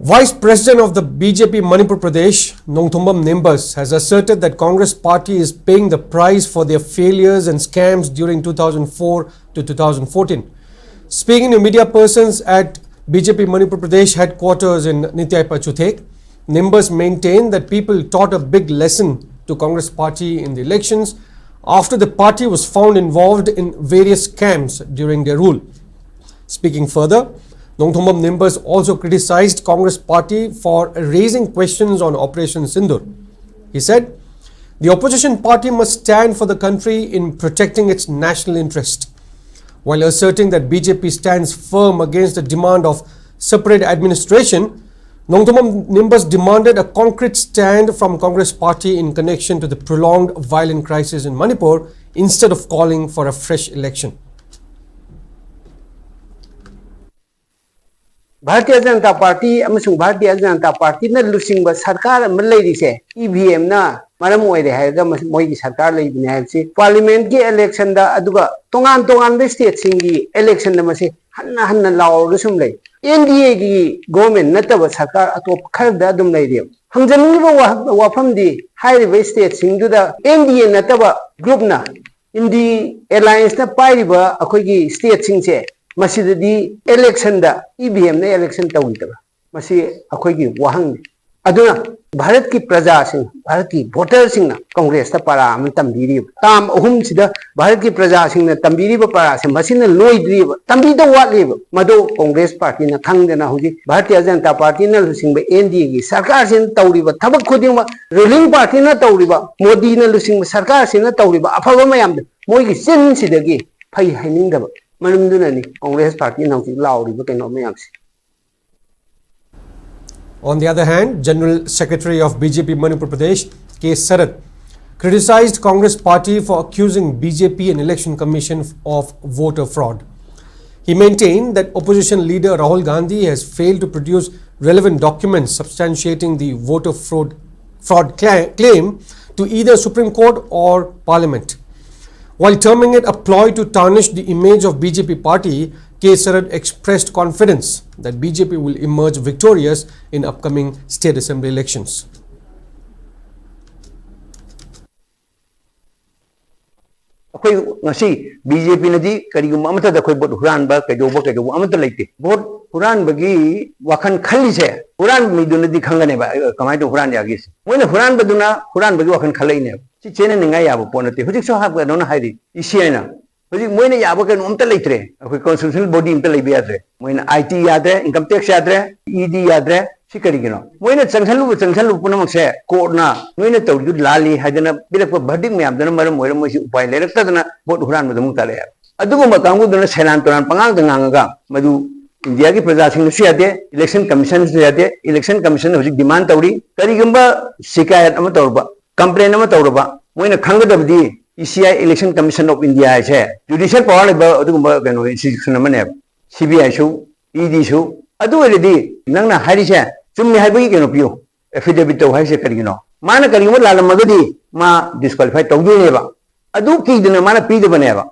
Vice President of the BJP Manipur Pradesh, Nongthombam Nimbus, has asserted that Congress party is paying the price for their failures and scams during 2004 to 2014. Speaking to media persons at BJP Manipur Pradesh headquarters in Nityai Pachuthek, Nimbus maintained that people taught a big lesson to Congress party in the elections after the party was found involved in various scams during their rule. Speaking further, Nongthombam Nimbus also criticized Congress party for raising questions on Operation Sindur. He said, the opposition party must stand for the country in protecting its national interest. While asserting that BJP stands firm against the demand of separate administration, Nongthombam Nimbus demanded a concrete stand from Congress party in connection to the prolonged violent crisis in Manipur instead of calling for a fresh election. Bharatiya Janata Party amasung Bharatiya Janata Party na lusingba sarkar ama leirise EVM na maram oire haiga moigi sarkar leibine haibsi parliament ki election da aduga tongan be state singi election da mase hanna law sum lei NDA ki government nataba sarkar atop khar da dum leire hamjaniba wafam di hairiba state singu da NDA nataba group na indi alliance na pairiba akhoi gi state singse Masidi election da EVM na election tawitaba masi akhoi gi wahang aduna bharat ki praja sing bharat ki voter sing na congress ta para am tambiri tam ahum sida bharat ki praja sing na tambiri ba para se masina loidri tambi da watli mado congress party na thangdena hoji bharatiya janata party na lusing ba NDA gi sarkar sin tawriba thabak khuding ma ruling party na tawriba modi na lusing ba sarkar sin na tawriba afaba mayam moi gi sin sidagi phai haining da Congress party On the other hand, General Secretary of BJP Manipur Pradesh, K. Sarat, criticized Congress party for accusing BJP and Election Commission of voter fraud. He maintained that opposition leader Rahul Gandhi has failed to produce relevant documents substantiating the voter fraud claim to either Supreme Court or Parliament. While terming it a ploy to tarnish the image of BJP party, K. Sarat expressed confidence that BJP will emerge victorious in upcoming state assembly elections. BJP nadi karigum amata da koi bot huran ba kadoba amata laite bot huran bagi wakan khali se huran miduna di khangane ba kamai to huran yagi moina huran baduna huran bagi wakan khalai ne chi chene ninga ya bo ponate hujik so hab ga nona hairi isiana hujik moina ya bo kan amta laitre akoi constitutional body amta laibe yadre moina IT yadre income tax yadre ED yadre si karigino moina changsalu punam se court na moina tawdu lali hadana bilak verdict me amdana maram moira moisi upai lerakta dana bot huran madum tale adugo makangu dana selan toran pangang dangaga madu India ki praja sing si ate election commission si ate election commission hujik demand tawri karigamba shikayat ama tawrba complaint ama tawrba moina khangadabdi ECI election commission of India se judicial power ba adugumba kano institution amane CBI shu ED shu adu redi nangna hari se chumni haibagi kano pio affidavit taw hai se karigino mana karigmo lalamagadi ma disqualify tawdu neba adu ki dina mana pi de baneba